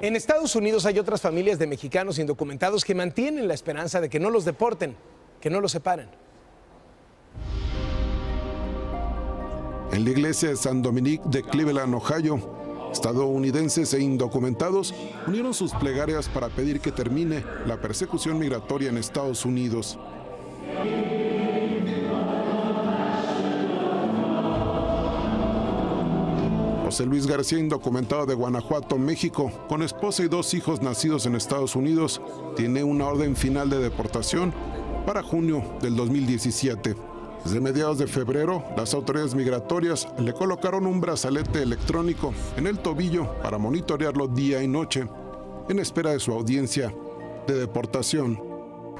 En Estados Unidos hay otras familias de mexicanos indocumentados que mantienen la esperanza de que no los deporten, que no los separen. En la iglesia de San Dominic de Cleveland, Ohio, estadounidenses e indocumentados unieron sus plegarias para pedir que termine la persecución migratoria en Estados Unidos. José Luis García, indocumentado de Guanajuato, México, con esposa y 2 hijos nacidos en Estados Unidos, tiene una orden final de deportación para junio del 2017. Desde mediados de febrero, las autoridades migratorias le colocaron un brazalete electrónico en el tobillo para monitorearlo día y noche, en espera de su audiencia de deportación.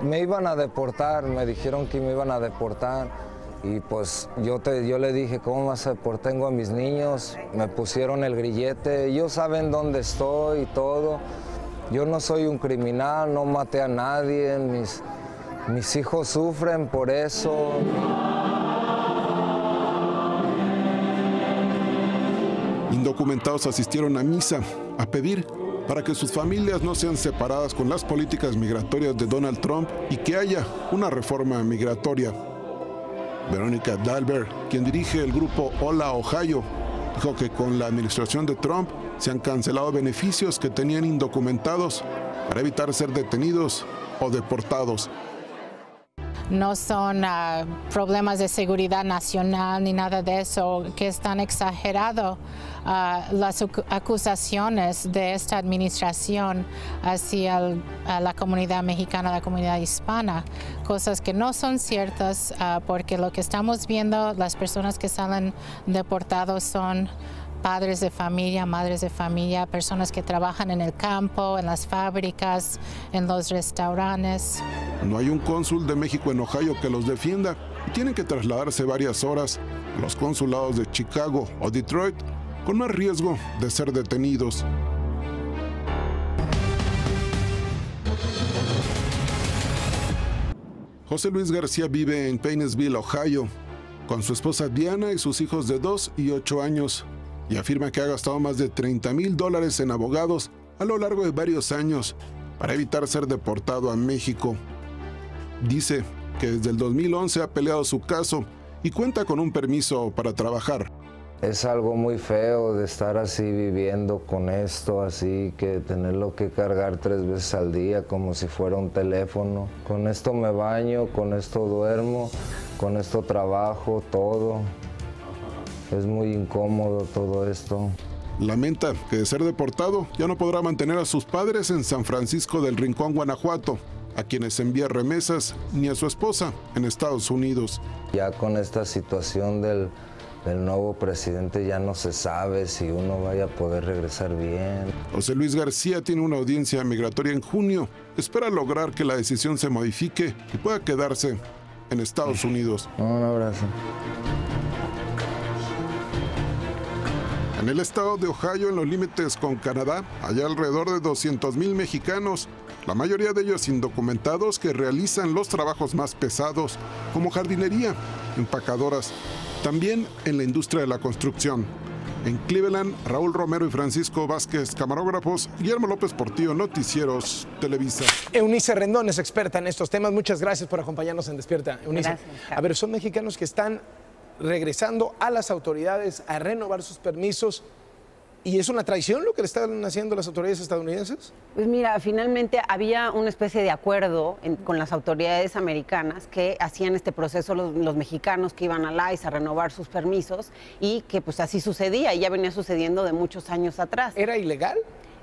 Me iban a deportar, me dijeron que me iban a deportar. Y pues yo le dije, ¿cómo vas a deportar? Tengo a mis niños, me pusieron el grillete, ellos saben dónde estoy y todo. Yo no soy un criminal, no maté a nadie, mis hijos sufren por eso. Indocumentados asistieron a misa a pedir para que sus familias no sean separadas con las políticas migratorias de Donald Trump y que haya una reforma migratoria. Verónica Dalbert, quien dirige el grupo Hola Ohio, dijo que con la administración de Trump se han cancelado beneficios que tenían indocumentados para evitar ser detenidos o deportados. No son problemas de seguridad nacional ni nada de eso, que están exagerados las acusaciones de esta administración hacia la comunidad mexicana, la comunidad hispana, cosas que no son ciertas porque lo que estamos viendo, las personas que salen deportados son padres de familia, madres de familia, personas que trabajan en el campo, en las fábricas, en los restaurantes. No hay un cónsul de México en Ohio que los defienda y tienen que trasladarse varias horas a los consulados de Chicago o Detroit con más riesgo de ser detenidos. José Luis García vive en Painesville, Ohio, con su esposa Diana y sus hijos de 2 y 8 años. Y afirma que ha gastado más de $30,000 en abogados a lo largo de varios años para evitar ser deportado a México. Dice que desde el 2011 ha peleado su caso y cuenta con un permiso para trabajar. Es algo muy feo de estar así viviendo con esto, así que tenerlo que cargar 3 veces al día como si fuera un teléfono. Con esto me baño, con esto duermo, con esto trabajo, todo. Es muy incómodo todo esto. Lamenta que de ser deportado ya no podrá mantener a sus padres en San Francisco del Rincón, Guanajuato, a quienes envía remesas, ni a su esposa en Estados Unidos. Ya con esta situación del nuevo presidente ya no se sabe si uno vaya a poder regresar bien. José Luis García tiene una audiencia migratoria en junio. Espera lograr que la decisión se modifique y pueda quedarse en Estados Unidos. Un abrazo. En el estado de Ohio, en los límites con Canadá, hay alrededor de 200,000 mexicanos, la mayoría de ellos indocumentados, que realizan los trabajos más pesados, como jardinería, empacadoras, también en la industria de la construcción. En Cleveland, Raúl Romero y Francisco Vázquez, camarógrafos, Guillermo López Portillo, Noticieros, Televisa. Eunice Rendón es experta en estos temas. Muchas gracias por acompañarnos en Despierta, Eunice. Gracias. A ver, son mexicanos que están regresando a las autoridades a renovar sus permisos. ¿Y es una traición lo que le están haciendo las autoridades estadounidenses? Pues mira, finalmente había una especie de acuerdo con las autoridades americanas que hacían este proceso los mexicanos que iban al ICE a renovar sus permisos y que pues así sucedía y ya venía sucediendo de muchos años atrás. ¿Era ilegal?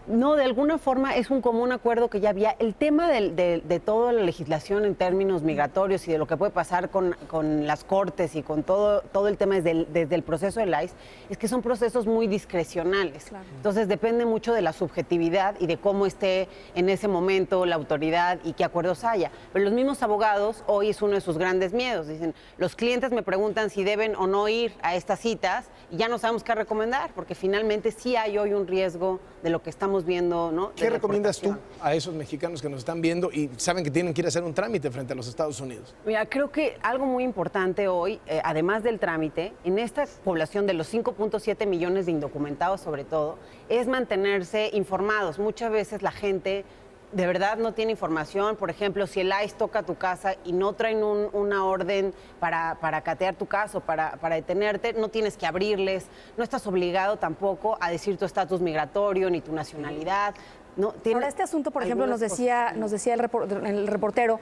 No, de alguna forma es un común acuerdo que ya había. El tema de toda la legislación en términos migratorios y de lo que puede pasar con las cortes y con todo el tema desde el proceso del ICE es que son procesos muy discrecionales. Claro. Entonces depende mucho de la subjetividad y de cómo esté en ese momento la autoridad y qué acuerdos haya. Pero los mismos abogados, hoy es uno de sus grandes miedos. Dicen, los clientes me preguntan si deben o no ir a estas citas y ya no sabemos qué recomendar, porque finalmente sí hay hoy un riesgo de lo que estamos viendo, ¿no? ¿Qué recomiendas tú a esos mexicanos que nos están viendo y saben que tienen que ir a hacer un trámite frente a los Estados Unidos? Mira, creo que algo muy importante hoy, además del trámite, en esta población de los 5.7 millones de indocumentados sobre todo, es mantenerse informados. Muchas veces la gente de verdad no tiene información. Por ejemplo, si el ICE toca tu casa y no traen una orden para catear tu caso, para detenerte, no tienes que abrirles, no estás obligado tampoco a decir tu estatus migratorio ni tu nacionalidad. No, ahora, este asunto, por ejemplo, nos decía el reportero,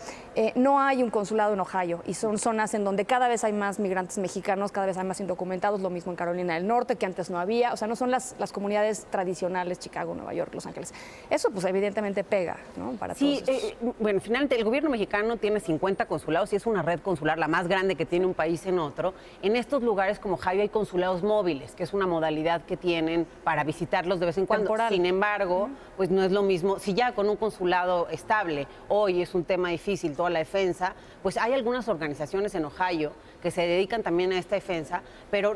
no hay un consulado en Ohio y son zonas en donde cada vez hay más migrantes mexicanos, cada vez hay más indocumentados, lo mismo en Carolina del Norte, que antes no había, o sea, no son las comunidades tradicionales, Chicago, Nueva York, Los Ángeles. Eso, pues, evidentemente pega, ¿no? Para todos bueno, finalmente, el gobierno mexicano tiene 50 consulados y es una red consular, la más grande que tiene un país en otro. En estos lugares como Ohio hay consulados móviles, que es una modalidad que tienen para visitarlos de vez en cuando. Temporal. Sin embargo, pues no es lo mismo. Si ya con un consulado estable hoy es un tema difícil toda la defensa, pues hay algunas organizaciones en Ohio que se dedican también a esta defensa, pero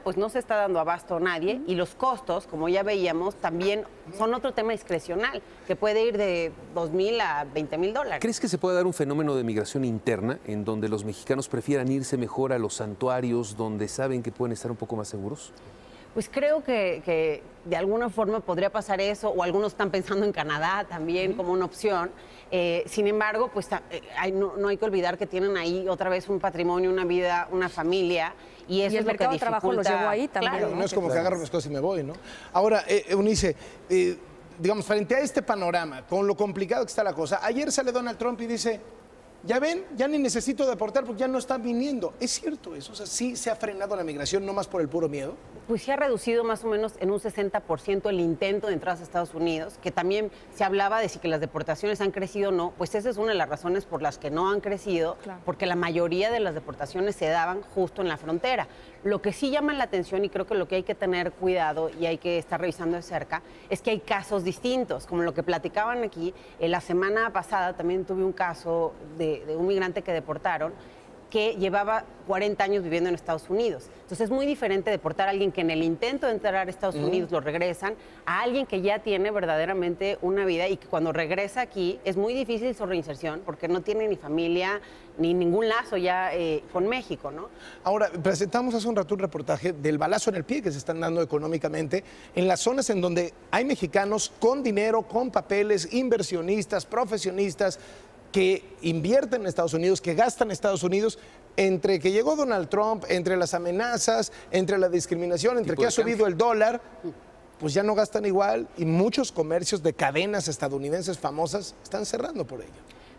pues no se está dando abasto a nadie y los costos, como ya veíamos, también son otro tema discrecional que puede ir de $2,000 a $20,000. ¿Crees que se puede dar un fenómeno de migración interna en donde los mexicanos prefieran irse mejor a los santuarios donde saben que pueden estar un poco más seguros? Pues creo que de alguna forma podría pasar eso, o algunos están pensando en Canadá también como una opción. Sin embargo, pues no hay que olvidar que tienen ahí otra vez un patrimonio, una vida, una familia, y eso el es lo que mercado de trabajo los llevó ahí también. Claro, no es como que agarro mis cosas y me voy, ¿no? Ahora, Eunice, digamos, frente a este panorama, con lo complicado que está la cosa, ayer sale Donald Trump y dice, ya ven, ya ni necesito deportar porque ya no están viniendo. ¿Es cierto eso? O sea, ¿sí se ha frenado la migración no más por el puro miedo? Pues se ha reducido más o menos en un 60% el intento de entradas a Estados Unidos, que también se hablaba de si que las deportaciones han crecido o no. Pues esa es una de las razones por las que no han crecido, claro, porque la mayoría de las deportaciones se daban justo en la frontera. Lo que sí llama la atención, y creo que lo que hay que tener cuidado y hay que estar revisando de cerca, es que hay casos distintos, como lo que platicaban aquí. La semana pasada también tuve un caso de un migrante que deportaron, que llevaba 40 años viviendo en Estados Unidos. Entonces es muy diferente deportar a alguien que en el intento de entrar a Estados Unidos lo regresan, a alguien que ya tiene verdaderamente una vida y que cuando regresa aquí es muy difícil su reinserción porque no tiene ni familia ni ningún lazo ya con México, ¿no? Ahora, presentamos hace un rato un reportaje del balazo en el pie que se están dando económicamente en las zonas en donde hay mexicanos con dinero, con papeles, inversionistas, profesionistas, que invierten en Estados Unidos, que gastan en Estados Unidos, entre que llegó Donald Trump, entre las amenazas, entre la discriminación, entre que ha subido el dólar, pues ya no gastan igual y muchos comercios de cadenas estadounidenses famosas están cerrando por ello.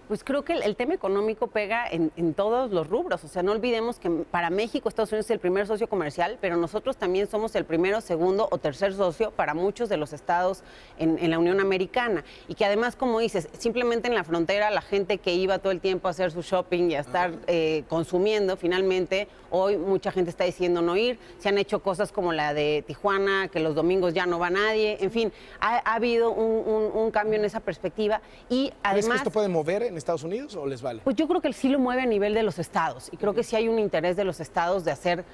Pues creo que el tema económico pega en todos los rubros. O sea, no olvidemos que para México Estados Unidos es el primer socio comercial, pero nosotros también somos el primero, segundo o tercer socio para muchos de los estados en la Unión Americana. Y que además, como dices, simplemente en la frontera la gente que iba todo el tiempo a hacer su shopping y a estar consumiendo, finalmente hoy mucha gente está diciendo no ir. Se han hecho cosas como la de Tijuana, que los domingos ya no va nadie. En fin, ha habido un cambio en esa perspectiva. Y además, ¿crees que esto puede mover en Estados Unidos o les vale? Pues yo creo que sí lo mueve a nivel de los estados y creo que sí hay un interés de los estados de hacer,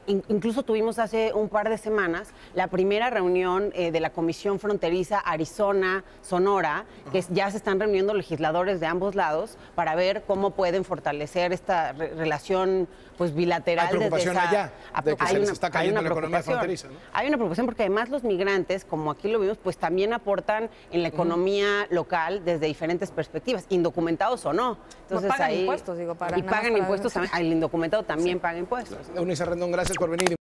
incluso tuvimos hace un par de semanas la primera reunión de la Comisión Fronteriza Arizona-Sonora, que ya se están reuniendo legisladores de ambos lados para ver cómo pueden fortalecer esta relación pues bilateral. Hay preocupación allá de que se les está cayendo la economía fronteriza, ¿no? Hay una preocupación porque además los migrantes, como aquí lo vimos, pues también aportan en la economía local desde diferentes perspectivas, indocumentados o no. Entonces pagan impuestos, digo, para y pagan impuestos, el indocumentado también paga impuestos. Eunice Rendón, gracias por venir.